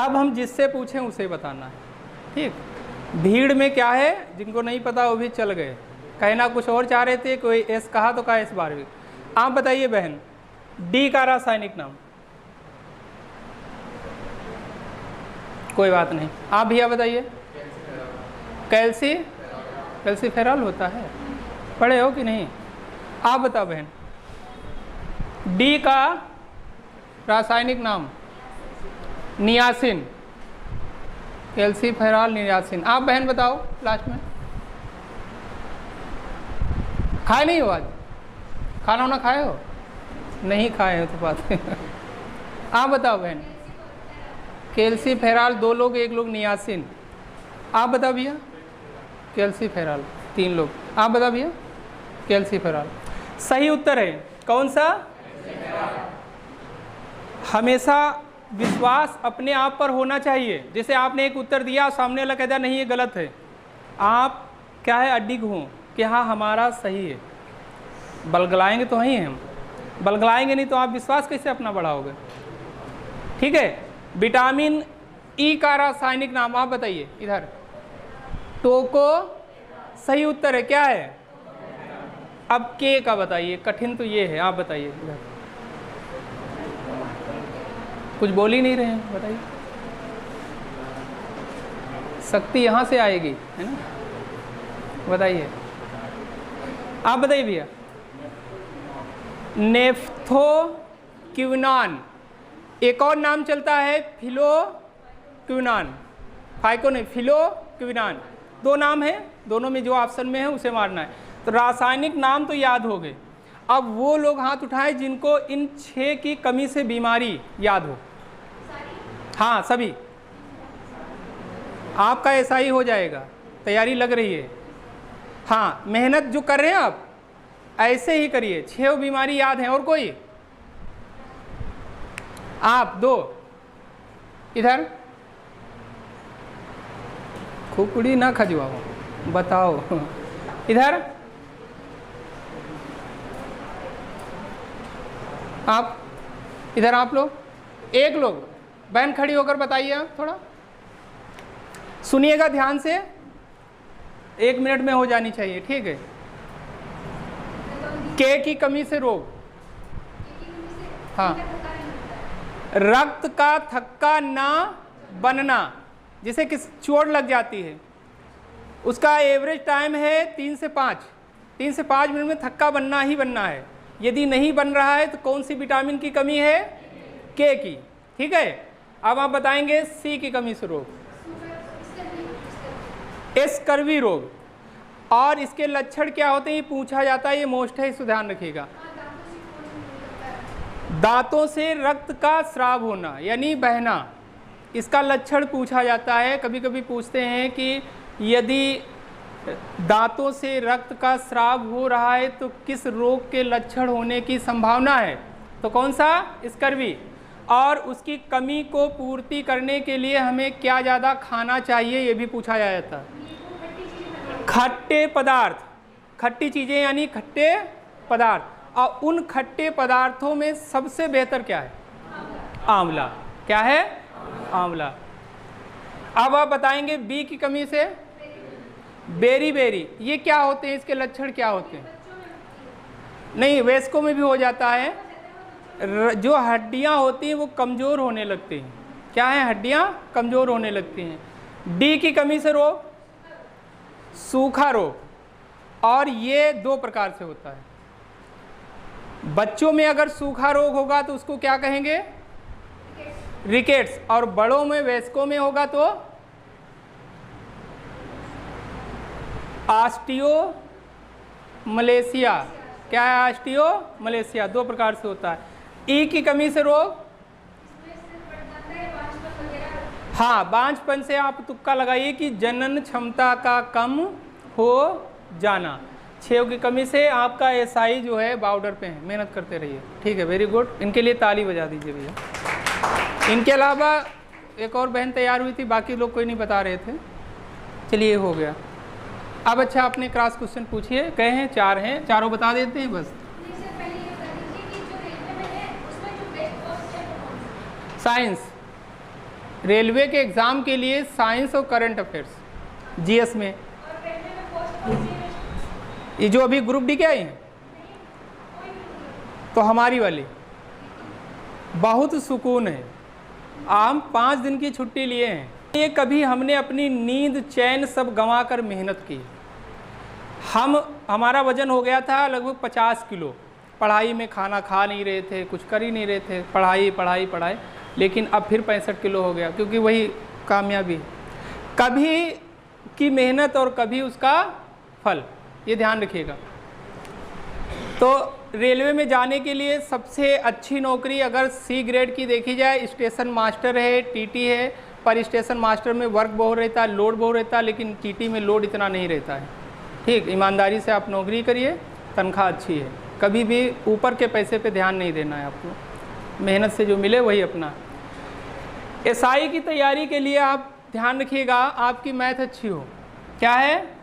अब हम जिससे पूछें उसे बताना है, ठीक। भीड़ में क्या है, जिनको नहीं पता वो भी चल गए, कहना कुछ और चाह रहे थे, कोई एस कहा तो कहा एस बारहवीं। आप बताइए बहन, डी का रासायनिक नाम। कोई बात नहीं, आप भैया बताइए। कैल्सीफेरॉल होता है, पढ़े हो कि नहीं? आप बताओ बहन, डी का रासायनिक नाम। Niacin, calciferol niacin. आप बहन बताओ लास्ट में। खाए नहीं हो आज? खाना वाना खाए हो? नहीं खाए हो तो बात आप बताओ बहन। कैल्सीफेरॉल 2 लोग, 1 लोग नियासिन। आप बताओ भैया। कैल्सीफेरॉल 3 लोग। आप बताओ भैया। कैल्सीफेरॉल सही उत्तर है। कौन सा? हमेशा विश्वास अपने आप पर होना चाहिए। जैसे आपने एक उत्तर दिया, सामने वाला कहता नहीं ये गलत है, आप क्या है अडिग हो कि हाँ हमारा सही है। बलगलाएंगे तो ही हम, बलगलाएंगे नहीं तो आप विश्वास कैसे अपना बढ़ाओगे? ठीक है। विटामिन ई का रासायनिक नाम आप बताइए। इधर टोको सही उत्तर है। क्या है? अब के का बताइए, कठिन तो ये है। आप बताइए। इधर कुछ बोल ही नहीं रहे हैं, बताइए। शक्ति यहाँ से आएगी, है ना? बताइए। आप बताइए भैया। नेफ्थोक्विनान, एक और नाम चलता है फिलोक्विनान। फाइको नहीं, फिलोक्विनान। 2 नाम है, दोनों में जो ऑप्शन में है उसे मारना है। तो रासायनिक नाम तो याद हो गए। अब वो लोग हाथ उठाएं जिनको इन 6 की कमी से बीमारी याद हो। हाँ सभी। आपका ऐसा ही हो जाएगा, तैयारी लग रही है। हाँ, मेहनत जो कर रहे हैं आप ऐसे ही करिए। 6 बीमारी याद हैं। और कोई? आप 2 इधर खुपड़ी ना खजवाओ, बताओ। इधर आप, इधर आप लोग, 1 लोग। बहन खड़ी होकर बताइए। आप थोड़ा सुनिएगा ध्यान से, 1 मिनट में हो जानी चाहिए, ठीक है। के की कमी से रोग। हाँ, रक्त का थक्का ना बनना, जिसे किस चोट लग जाती है, उसका एवरेज टाइम है 3 से 5 मिनट में थक्का बनना ही बनना है। यदि नहीं बन रहा है तो कौन सी विटामिन की कमी है? के की, ठीक है। अब आप बताएंगे सी की कमी से रोग, स्कर्वी रोग। और इसके लक्षण क्या होते हैं ये पूछा जाता है, ये मोस्ट है, इसको ध्यान रखिएगा। दांतों से रक्त का स्राव होना यानी बहना, इसका लक्षण पूछा जाता है। कभी कभी पूछते हैं कि यदि दांतों से रक्त का स्राव हो रहा है तो किस रोग के लक्षण होने की संभावना है? तो कौन सा? स्कर्वी। और उसकी कमी को पूर्ति करने के लिए हमें क्या ज़्यादा खाना चाहिए, ये भी पूछा जाता है। खट्टे पदार्थ, खट्टी चीज़ें यानी खट्टे पदार्थ। और उन खट्टे पदार्थों में सबसे बेहतर क्या है? आंवला। क्या है? आंवला। अब आप बताएंगे बी की कमी से बेरी बेरी, ये क्या होते हैं, इसके लक्षण क्या होते हैं? नहीं, वयस्कों में भी हो जाता है। जो हड्डियां होती हैं वो कमज़ोर होने लगती हैं। क्या है? हड्डियां कमज़ोर होने लगती हैं। डी की कमी से रोग, सूखा रोग। और ये 2 प्रकार से होता है। बच्चों में अगर सूखा रोग होगा तो उसको क्या कहेंगे? रिकेट्स। और बड़ों में, वयस्कों में होगा तो ऑस्टियोमलेशिया। क्या है? ऑस्टियोमलेशिया। 2 प्रकार से होता है। ई की कमी से रोग, हाँ, बांझपन से आप तुक्का लगाइए कि जनन क्षमता का कम हो जाना। 6 की कमी से आपका एसआई जो है बॉर्डर पे है, मेहनत करते रहिए, ठीक है। वेरी गुड, इनके लिए ताली बजा दीजिए भैया। इनके अलावा एक और बहन तैयार हुई थी, बाकी लोग कोई नहीं बता रहे थे। चलिए हो गया। अब अच्छा अपने क्रॉस क्वेश्चन पूछिए। कहे हैं 4 हैं, चारों बता देते हैं बस। साइंस, रेलवे के एग्ज़ाम के लिए साइंस और करंट अफेयर्स जीएस में। ये जो अभी ग्रुप डी के आई हैं तो हमारी वाली बहुत सुकून है। हम 5 दिन की छुट्टी लिए हैं। ये कभी हमने अपनी नींद चैन सब गंवा कर मेहनत की। हमारा वज़न हो गया था लगभग 50 किलो। पढ़ाई में खाना खा नहीं रहे थे, कुछ कर ही नहीं रहे थे, पढ़ाई पढ़ाई पढ़ाई। लेकिन अब फिर 65 किलो हो गया, क्योंकि वही कामयाबी, कभी की मेहनत और कभी उसका फल, ये ध्यान रखिएगा। तो रेलवे में जाने के लिए सबसे अच्छी नौकरी अगर सी ग्रेड की देखी जाए, स्टेशन मास्टर है, टीटी है। पर स्टेशन मास्टर में वर्क बहुत रहता है, लोड बहुत रहता है, लेकिन टीटी में लोड इतना नहीं रहता है। ठीक, ईमानदारी से आप नौकरी करिए, तनख्वाह अच्छी है। कभी भी ऊपर के पैसे पे ध्यान नहीं देना है आपको, मेहनत से जो मिले वही अपना। एसआई की तैयारी के लिए आप ध्यान रखिएगा आपकी मैथ अच्छी हो। क्या है?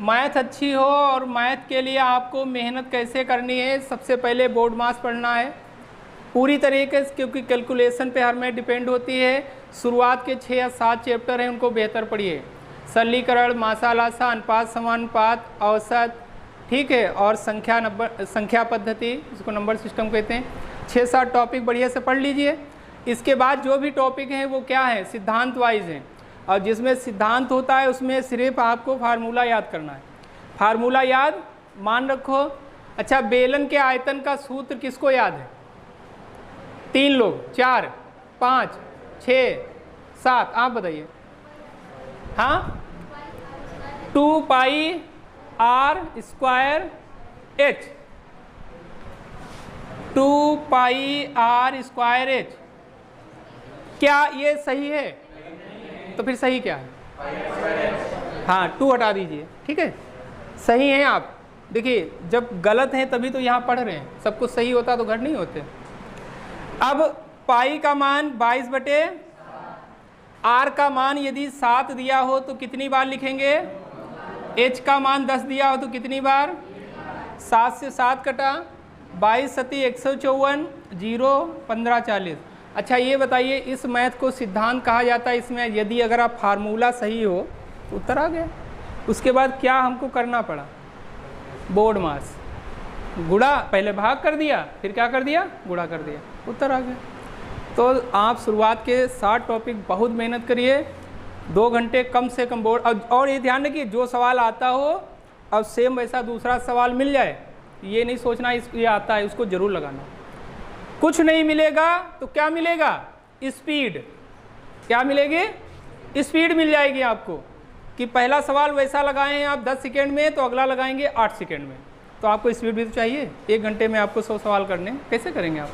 मैथ अच्छी हो। और मैथ के लिए आपको मेहनत कैसे करनी है? सबसे पहले बोर्ड मास पढ़ना है पूरी तरीके से, क्योंकि कैलकुलेशन पे हर मैथ डिपेंड होती है। शुरुआत के 6 या 7 चैप्टर हैं, उनको बेहतर पढ़िए। सरलीकरण, मासालासा, अनुपात, समानुपात, औसत, ठीक है, और संख्या पद्धति, इसको नंबर सिस्टम कहते हैं। 6-7 टॉपिक बढ़िया से पढ़ लीजिए। इसके बाद जो भी टॉपिक हैं वो क्या है? सिद्धांत वाइज हैं। और जिसमें सिद्धांत होता है उसमें सिर्फ आपको फार्मूला याद करना है। फार्मूला याद मान रखो। अच्छा, बेलन के आयतन का सूत्र किसको याद है? 3 लोग, 4, 5, 6, 7, आप बताइए। हाँ, 2 pi R square H, 2 pi R square H. क्या ये सही है? तो फिर सही क्या है? हाँ, 2 हटा दीजिए, ठीक है, सही हैं आप। देखिए, जब गलत हैं तभी तो यहाँ पढ़ रहे हैं, सब कुछ सही होता तो घर नहीं होते। अब पाई का मान 22/, आर का मान यदि 7 दिया हो तो कितनी बार लिखेंगे? एच का मान 10 दिया हो तो कितनी बार? 7 से 7 कटा, 22 सती 154, 0, 15, 40। अच्छा, ये बताइए, इस मैथ को सिद्धांत कहा जाता है। इसमें यदि अगर आप फार्मूला सही हो तो उत्तर आ गया। उसके बाद क्या हमको करना पड़ा? बोर्ड मास, गुणा, पहले भाग कर दिया, फिर क्या कर दिया? गुणा कर दिया, उत्तर आ गया। तो आप शुरुआत के 7 टॉपिक बहुत मेहनत करिए, 2 घंटे कम से कम बोर्ड। और ये ध्यान रखिए, जो सवाल आता हो अब सेम वैसा दूसरा सवाल मिल जाए, ये नहीं सोचना ये आता है, उसको ज़रूर लगाना। कुछ नहीं मिलेगा तो क्या मिलेगा? स्पीड। क्या मिलेगी? स्पीड मिल जाएगी आपको, कि पहला सवाल वैसा लगाए हैं आप 10 सेकेंड में, तो अगला लगाएंगे 8 सेकेंड में। तो आपको स्पीड भी तो चाहिए। 1 घंटे में आपको 100 सवाल करने, कैसे करेंगे आप?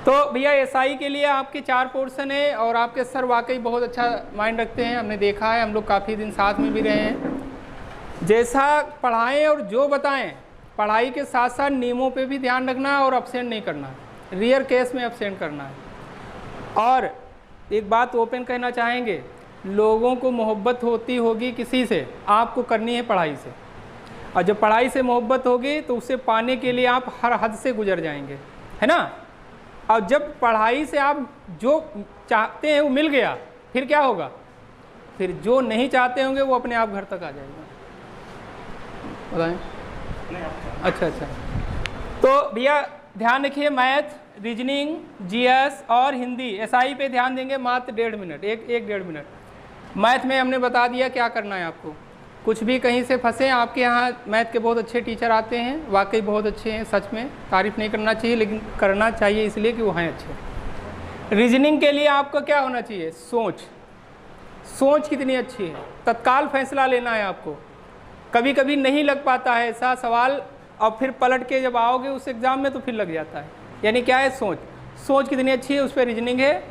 तो भैया एसआई के लिए आपके 4 पोर्शन है, और आपके सर वाकई बहुत अच्छा माइंड रखते हैं, हमने देखा है, हम लोग काफ़ी दिन साथ में भी रहे हैं। जैसा पढ़ाएं और जो बताएं, पढ़ाई के साथ साथ नियमों पे भी ध्यान रखना है और अब्सेंट नहीं करना है, रेयर केस में अब्सेंट करना है। और एक बात ओपन कहना चाहेंगे, लोगों को मोहब्बत होती होगी किसी से, आपको करनी है पढ़ाई से। और जब पढ़ाई से मोहब्बत होगी तो उसे पाने के लिए आप हर हद से गुजर जाएंगे, है ना। और जब पढ़ाई से आप जो चाहते हैं वो मिल गया, फिर क्या होगा? फिर जो नहीं चाहते होंगे वो अपने आप घर तक आ जाएगा। बताएं। अच्छा, तो भैया ध्यान रखिए, मैथ, रीजनिंग, जीएस और हिंदी एसआई पे ध्यान देंगे मात्र 1.5 मिनट, एक 1.5 मिनट। मैथ में हमने बता दिया क्या करना है आपको। कुछ भी कहीं से फंसे, आपके यहाँ मैथ के बहुत अच्छे टीचर आते हैं, वाकई बहुत अच्छे हैं, सच में तारीफ़ नहीं करना चाहिए, लेकिन करना चाहिए इसलिए कि वो हैं अच्छे। रीजनिंग के लिए आपको क्या होना चाहिए? सोच कितनी अच्छी है, तत्काल फैसला लेना है आपको। कभी कभी नहीं लग पाता है ऐसा सवाल, और फिर पलट के जब आओगे उस एग्ज़ाम में तो फिर लग जाता है। यानी क्या है? सोच कितनी अच्छी है, उस पर रीजनिंग है।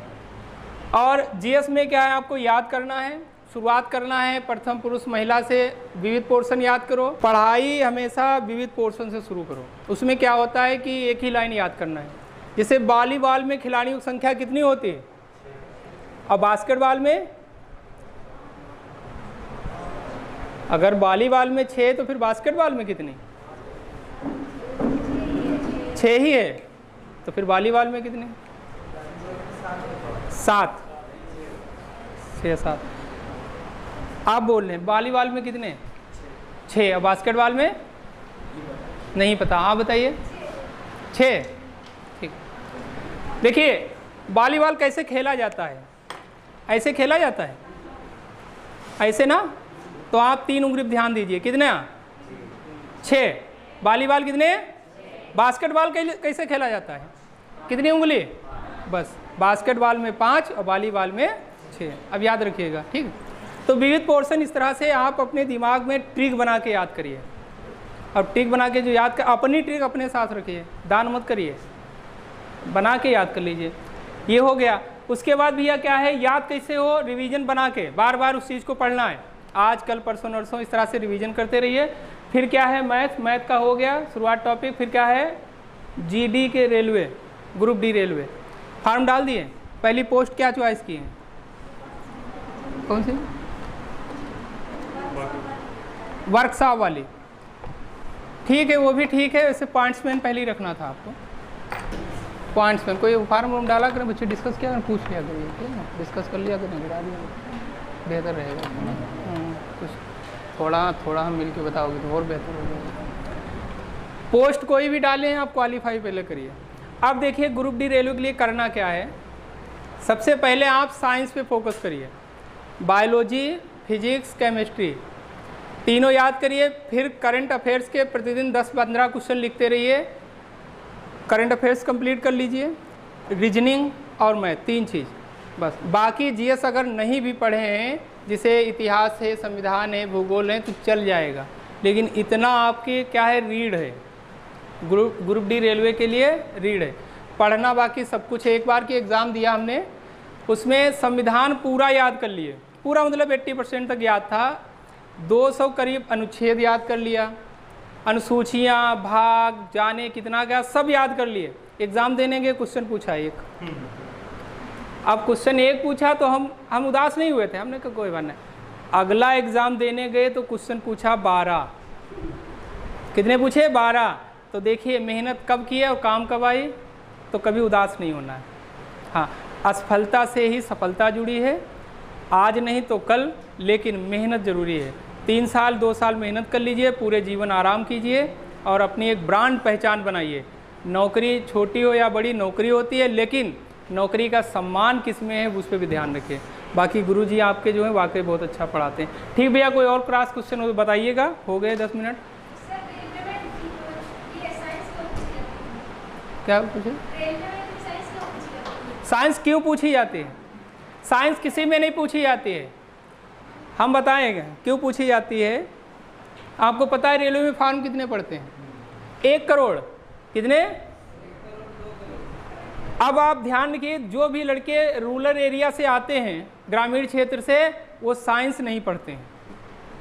और जीएस में क्या है? आपको याद करना है, शुरुआत करना है प्रथम पुरुष महिला से, विविध पोर्शन याद करो। पढ़ाई हमेशा विविध पोर्शन से शुरू करो। उसमें क्या होता है कि एक ही लाइन याद करना है। जैसे वॉलीबॉल में खिलाड़ियों की संख्या कितनी होती है, और बास्केटबॉल में अगर वॉलीबॉल में 6 तो फिर बास्केटबॉल में कितनी? 6 ही है, तो फिर वॉलीबॉल में कितनी? 7, 6 7। आप बोल रहे हैं वॉलीबॉल में कितने? 6। और बास्केटबॉल में नहीं पता, आप बताइए। 6। ठीक। देखिए वॉलीबॉल कैसे खेला जाता है, ऐसे खेला जाता है, ऐसे ना। तो आप 3 उंगली ध्यान दीजिए, कितने? 6। वॉलीबॉल कितने? बास्केटबॉल कैसे खेला जाता है, कितनी उंगली? बस बास्केटबॉल में 5 और वॉलीबॉल में 6। अब याद रखिएगा, ठीक। तो विविध पोर्शन इस तरह से आप अपने दिमाग में ट्रिक बना के याद करिए। अब ट्रिक बना के जो याद कर, अपनी ट्रिक अपने साथ रखिए, दान मत करिए, बना के याद कर लीजिए। ये हो गया। उसके बाद भैया क्या है, याद कैसे हो? रिवीजन बना के बार बार उस चीज़ को पढ़ना है। आज कल परसों नरसों इस तरह से रिवीजन करते रहिए। फिर क्या है, मैथ का हो गया शुरुआत टॉपिक। फिर क्या है, जीडी के railway, group D railway. Form डाल दिए। पहली पोस्ट क्या चॉइस की है, कौन सी? वर्कशॉप वाली। ठीक है, वो भी ठीक है। वैसे पॉइंट्समैन पहले ही रखना था आपको। पॉइंट्समैन कोई फार्म डाला करें बच्चे, डिस्कस किया करें, पूछ लिया करिए, ठीक है ना, डिस्कस कर लिया करें, गिरा दिया, बेहतर रहेगा। कुछ थोड़ा हम मिल के बताओगे तो और बेहतर हो जाएगा। पोस्ट कोई भी डालें हैं आप, क्वालिफाई पहले करिए। अब देखिए ग्रुप डी रेलवे के लिए करना क्या है। सबसे पहले आप साइंस पे फोकस करिए, बायोलॉजी, फिजिक्स, केमिस्ट्री तीनों याद करिए। फिर करंट अफेयर्स के प्रतिदिन 10-15 क्वेश्चन लिखते रहिए। करंट अफेयर्स कंप्लीट कर लीजिए, रीजनिंग और मैथ, 3 चीज़ बस। बाकी जीएस अगर नहीं भी पढ़े हैं, जिसे इतिहास है, संविधान है, भूगोल है, तो चल जाएगा। लेकिन इतना आपके क्या है, रीड है। ग्रुप डी रेलवे के लिए रीड है, पढ़ना बाकी सब कुछ है। एक बार की एग्ज़ाम दिया हमने, उसमें संविधान पूरा याद कर लिए, पूरा मतलब 80% तक याद था। 200 करीब अनुच्छेद याद कर लिया, अनुसूचियाँ, भाग, जाने कितना क्या सब याद कर लिए। एग्ज़ाम देने के क्वेश्चन पूछा एक। अब क्वेश्चन एक पूछा तो हम उदास नहीं हुए थे, हमने कहा कोई बात नहीं। अगला एग्ज़ाम देने गए तो क्वेश्चन पूछा 12। कितने पूछे? 12। तो देखिए मेहनत कब की है और काम कब आई, तो कभी उदास नहीं होना है। हाँ, असफलता से ही सफलता जुड़ी है, आज नहीं तो कल, लेकिन मेहनत ज़रूरी है। 3 साल 2 साल मेहनत कर लीजिए, पूरे जीवन आराम कीजिए और अपनी एक ब्रांड पहचान बनाइए। नौकरी छोटी हो या बड़ी नौकरी होती है, लेकिन नौकरी का सम्मान किस में है उस पर भी ध्यान रखिए। बाकी गुरुजी आपके जो है वाकई बहुत अच्छा पढ़ाते हैं। ठीक भैया, कोई और क्रॉस क्वेश्चन हो तो बताइएगा। हो गए 10 मिनट। क्या पूछे? साइंस क्यों पूछी जाती है? साइंस किसी में नहीं पूछी जाती है, हम बताएंगे क्यों पूछी जाती है। आपको पता है रेलवे में फॉर्म कितने पड़ते हैं? 1 करोड़। कितने? अब आप ध्यान रखिए, जो भी लड़के रूरल एरिया से आते हैं, ग्रामीण क्षेत्र से, वो साइंस नहीं पढ़ते हैं,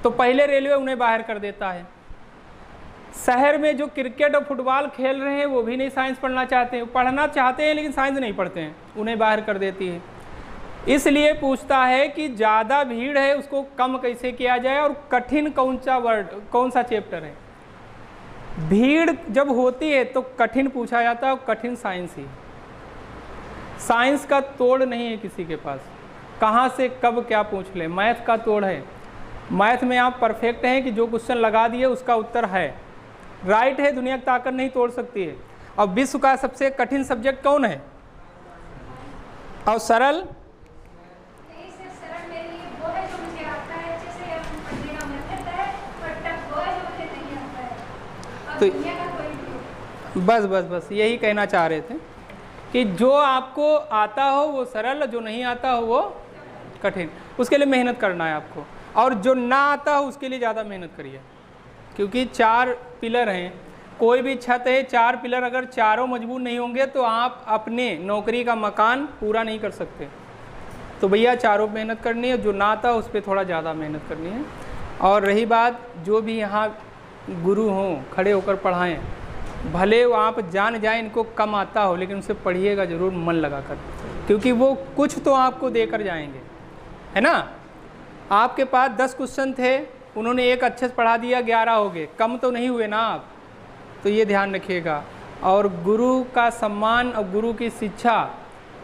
तो पहले रेलवे उन्हें बाहर कर देता है। शहर में जो क्रिकेट और फुटबॉल खेल रहे हैं वो भी नहीं साइंस पढ़ना चाहते हैं, पढ़ना चाहते हैं लेकिन साइंस नहीं पढ़ते हैं, उन्हें बाहर कर देती है। इसलिए पूछता है कि ज़्यादा भीड़ है उसको कम कैसे किया जाए, और कठिन कौन सा चैप्टर है। भीड़ जब होती है तो कठिन पूछा जाता है, और कठिन साइंस ही। साइंस का तोड़ नहीं है किसी के पास, कहाँ से कब क्या पूछ ले। मैथ का तोड़ है, मैथ में आप परफेक्ट हैं कि जो क्वेश्चन लगा दिए उसका उत्तर है, राइट है, दुनिया की ताकत नहीं तोड़ सकती है। और विश्व का सबसे कठिन सब्जेक्ट कौन है? और सरल? तो बस यही कहना चाह रहे थे कि जो आपको आता हो वो सरल, जो नहीं आता हो वो कठिन। उसके लिए मेहनत करना है आपको, और जो ना आता हो उसके लिए ज़्यादा मेहनत करिए, क्योंकि 4 पिलर हैं। कोई भी छत है, 4 पिलर अगर चारों मजबूत नहीं होंगे तो आप अपने नौकरी का मकान पूरा नहीं कर सकते। तो भैया चारों मेहनत करनी है, जो ना आता उस पर थोड़ा ज़्यादा मेहनत करनी है। और रही बात, जो भी यहाँ गुरु हों खड़े होकर पढ़ाएं, भले वो आप जान जाए इनको कम आता हो, लेकिन उसे पढ़िएगा ज़रूर मन लगाकर, क्योंकि वो कुछ तो आपको देकर जाएंगे, है ना। आपके पास 10 क्वेश्चन थे, उन्होंने एक अच्छे से पढ़ा दिया, 11 हो गए, कम तो नहीं हुए ना आप। तो ये ध्यान रखिएगा। और गुरु का सम्मान और गुरु की शिक्षा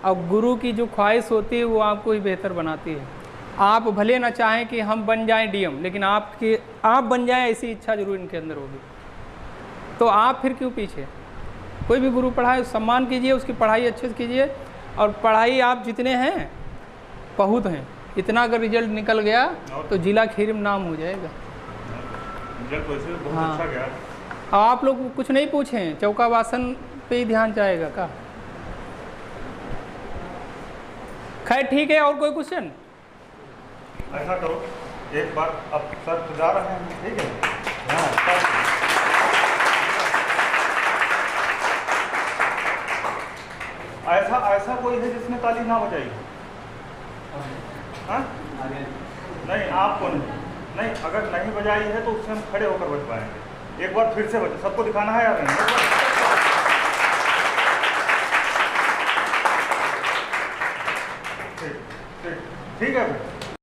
और गुरु की जो ख्वाहिश होती है वो आपको ही बेहतर बनाती है। आप भले ना चाहें कि हम बन जाएं डीएम, लेकिन आप बन जाएं ऐसी इच्छा जरूर इनके अंदर होगी। तो आप फिर क्यों पीछे? कोई भी गुरु पढ़ाए सम्मान कीजिए, उसकी पढ़ाई अच्छे से कीजिए, और पढ़ाई आप जितने हैं बहुत हैं, इतना अगर रिजल्ट निकल गया तो जिला खीरी में नाम हो जाएगा। रिजल्ट वैसे बहुत हाँ। अच्छा गया। अब आप लोग कुछ नहीं पूछें, चौका वासन पे ही ध्यान जाएगा का? खैर ठीक है, और कोई क्वेश्चन? ऐसा करो एक बार, अब सर तो जा रहे हैं, ठीक है? हाँ, ऐसा कोई है जिसने ताली ना बजाई? हाँ? नहीं, आपको नहीं, अगर नहीं बजाई है तो उससे हम खड़े होकर बज पाएंगे। एक बार फिर से बजे, सबको दिखाना है यार। ठीक है।